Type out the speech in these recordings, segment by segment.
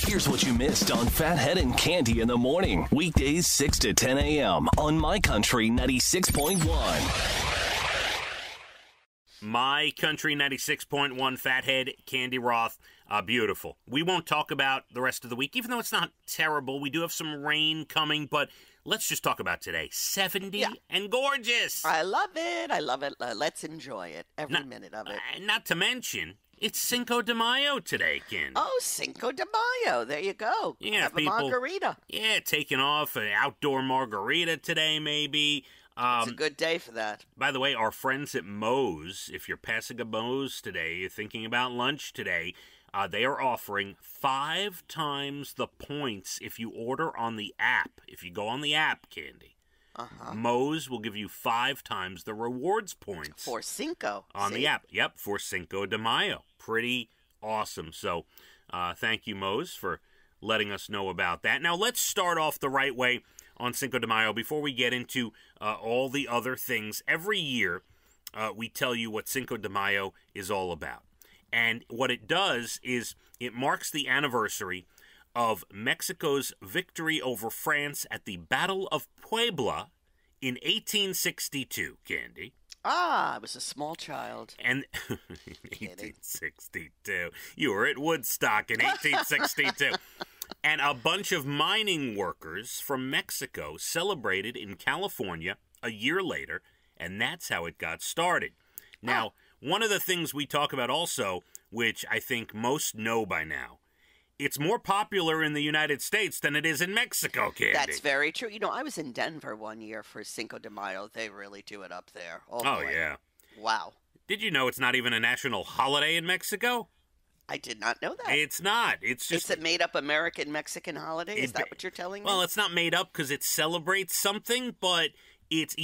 Here's what you missed on Fathead and Candy in the morning. Weekdays 6 to 10 a.m. on My Country 96.1. My Country 96.1, Fathead, Candy Roth. Beautiful. We won't talk about the rest of the week, even though it's not terrible. We do have some rain coming, but let's just talk about today. 70 and gorgeous. I love it. I love it. Let's enjoy it. Every minute of it. Not to mention, it's Cinco de Mayo today, Candy. Oh, Cinco de Mayo. There you go. Yeah, have people, a margarita. Yeah, taking off an outdoor margarita today, maybe. It's a good day for that. By the way, our friends at Moe's, if you're passing a Moe's today, you're thinking about lunch today, they are offering 5 times the points if you order on the app. If you go on the app, Candy, Moe's will give you 5 times the rewards points. For Cinco. On the app. Yep, for Cinco de Mayo. Pretty awesome. So thank you, Moe's, for letting us know about that. Now, let's start off the right way on Cinco de Mayo before we get into all the other things. Every year, we tell you what Cinco de Mayo is all about. And what it does is it marks the anniversary of Mexico's victory over France at the Battle of Puebla in 1862, Candy. Ah, I was a small child. And 1862. You were at Woodstock in 1862. And a bunch of mining workers from Mexico celebrated in California a year later, and that's how it got started. Now, one of the things we talk about also, which I think most know by now, it's more popular in the United States than it is in Mexico, Candy. That's very true. You know, I was in Denver one year for Cinco de Mayo. They really do it up there. Oh, boy. Yeah. Wow. Did you know it's not even a national holiday in Mexico? I did not know that. It's not. It's just... It's a made-up American-Mexican holiday? Is that what you're telling me? Well, it's not made up because it celebrates something, but it's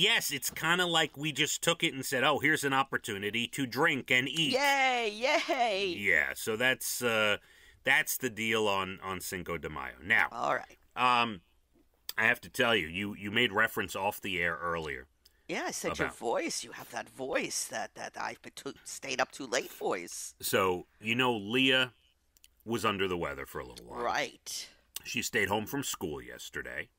kind of like we just took it and said, oh, here's an opportunity to drink and eat. Yay, yay. Yeah, so that's the deal on Cinco de Mayo. Now, all right. I have to tell you, you made reference off the air earlier. Yeah, I said your voice. You have that voice, that I stayed up too late voice. So, Leah was under the weather for a little while. Right. She stayed home from school yesterday.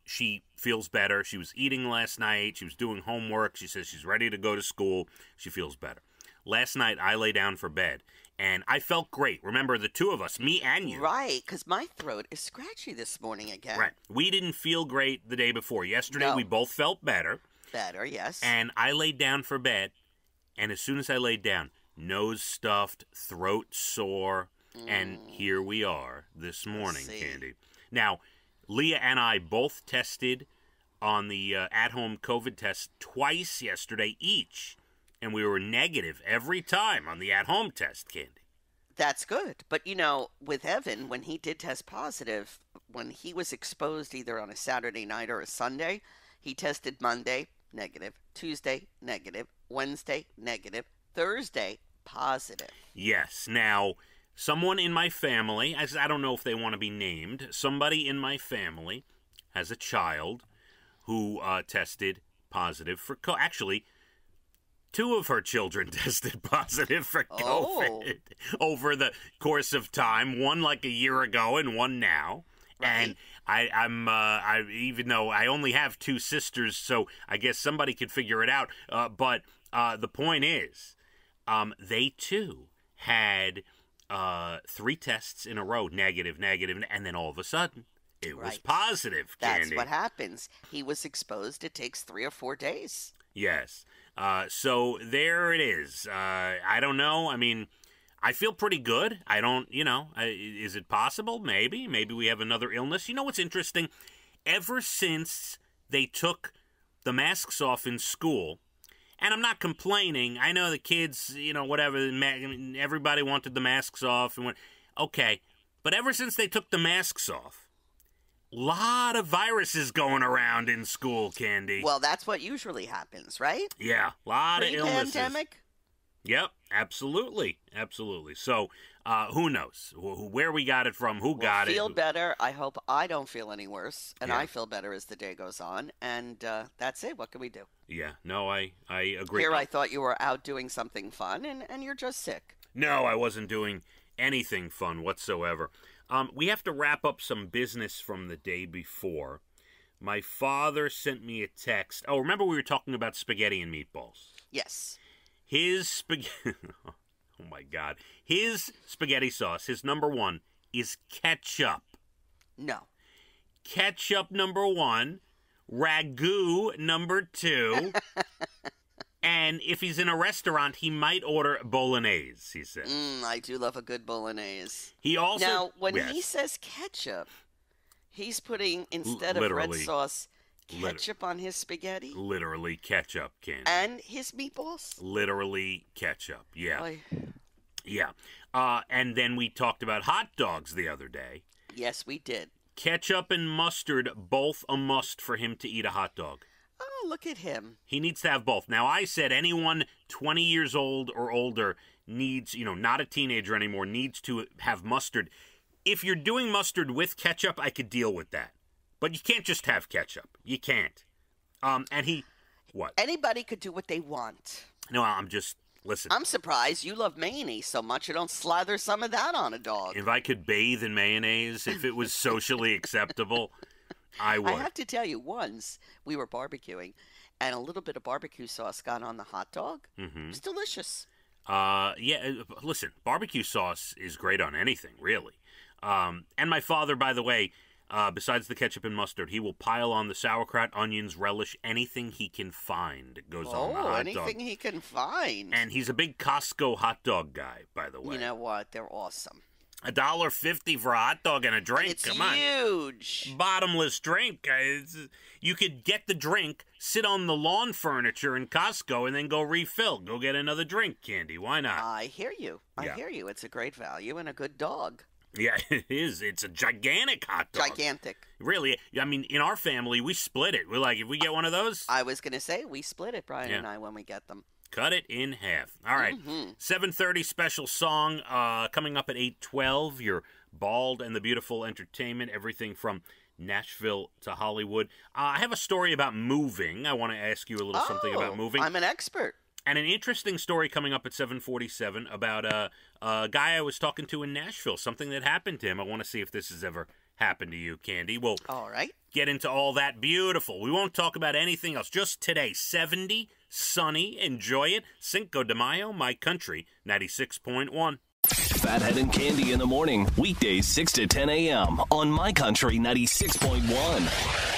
She feels better. She was eating last night. She was doing homework. She says she's ready to go to school. She feels better. Last night, I lay down for bed, and I felt great. Remember, the two of us, me and you. Right, because my throat is scratchy this morning again. Right. We didn't feel great the day before. Yesterday, we both felt better. Better, yes. And I laid down for bed, and as soon as I laid down, nose stuffed, throat sore, and here we are this morning, Candy. Now, Leah and I both tested on the at-home COVID test twice yesterday each. And we were negative every time on the at-home test, Candy. That's good. But, with Evan, when he did test positive, when he was exposed either on a Saturday night or a Sunday, he tested Monday, negative, Tuesday, negative, Wednesday, negative, Thursday, positive. Yes. Now, someone in my family, I don't know if they want to be named, somebody in my family has a child who tested positive for COVID. Actually, 2 of her children tested positive for COVID over the course of time. One like a year ago and one now. Right. And I'm even though I only have 2 sisters, so I guess somebody could figure it out. But the point is, they too had 3 tests in a row, negative, and then all of a sudden it was positive. Candy. That's what happens. He was exposed. It takes 3 or 4 days. Yes. So there it is. I don't know. I mean, I feel pretty good. I don't, is it possible? Maybe. Maybe we have another illness. You know what's interesting? Ever since they took the masks off in school, and I'm not complaining. I know the kids, whatever, everybody wanted the masks off. Okay. But ever since they took the masks off, lot of viruses going around in school, Candy. Well, that's what usually happens, right? Yeah, a lot of illnesses. Pre-pandemic? Yep, absolutely. So, who knows where we got it from, who got it. Feel better. I hope I don't feel any worse, and I feel better as the day goes on, and that's it. What can we do? Yeah, no, I agree. Here I thought you were out doing something fun, and you're just sick. No, I wasn't doing anything fun whatsoever. We have to wrap up some business from the day before. My father sent me a text. Oh, remember we were talking about spaghetti and meatballs? Yes. His spaghetti... Oh, my God. His spaghetti sauce, his number one, is ketchup. No. Ketchup number one, ragu number two, and if he's in a restaurant, he might order bolognese, he says. I do love a good bolognese. He also... Now, when Yes. he says ketchup, he's putting, instead of red Literally. sauce, ketchup on his spaghetti Literally ketchup, Candy. and his meatballs? Literally ketchup, yeah. Boy. Yeah. And then we talked about hot dogs the other day. Yes, we did. Ketchup and mustard, both a must for him to eat a hot dog. Oh, look at him. He needs to have both. Now, I said anyone 20 years old or older needs, not a teenager anymore, needs to have mustard. If you're doing mustard with ketchup, I could deal with that. But you can't just have ketchup. You can't. And he... What? Anybody could do what they want. No, listen. I'm surprised you love mayonnaise so much you don't slather some of that on a dog. If I could bathe in mayonnaise, if it was socially acceptable, I would. I have to tell you, once we were barbecuing, and a little bit of barbecue sauce got on the hot dog. Mm-hmm. It was delicious. Listen, barbecue sauce is great on anything, really. And my father, by the way, besides the ketchup and mustard, he will pile on the sauerkraut, onions, relish, anything he can find goes on the hot dog. Anything he can find. And he's a big Costco hot dog guy, by the way. You know what? They're awesome. $1.50 for a hot dog and a drink. And it's Come on. huge. Bottomless drink. You could get the drink, sit on the lawn furniture in Costco, and then go refill. Go get another drink, Candy. Why not? I hear you. Yeah. I hear you. It's a great value and a good dog. Yeah, it is. It's a gigantic hot dog. Gigantic. Really. I mean, in our family, we split it. We're like, if we get one of those, I was going to say, we split it, Brian Yeah. and I, when we get them. cut it in half. All right. 7:30 special song coming up at 8:12. Your Bald and the Beautiful entertainment, everything from Nashville to Hollywood. I have a story about moving. I want to ask you a little something about moving. I'm an expert. And an interesting story coming up at 7:47 about a guy I was talking to in Nashville, something that happened to him. I want to see if this has ever happened to you, Candy. We'll All right. get into all that beautiful. We won't talk about anything else. Just today, 70, sunny, enjoy it. Cinco de Mayo, my country, 96.1. Fathead and Candy in the morning, weekdays 6 to 10 a.m. on My Country 96.1.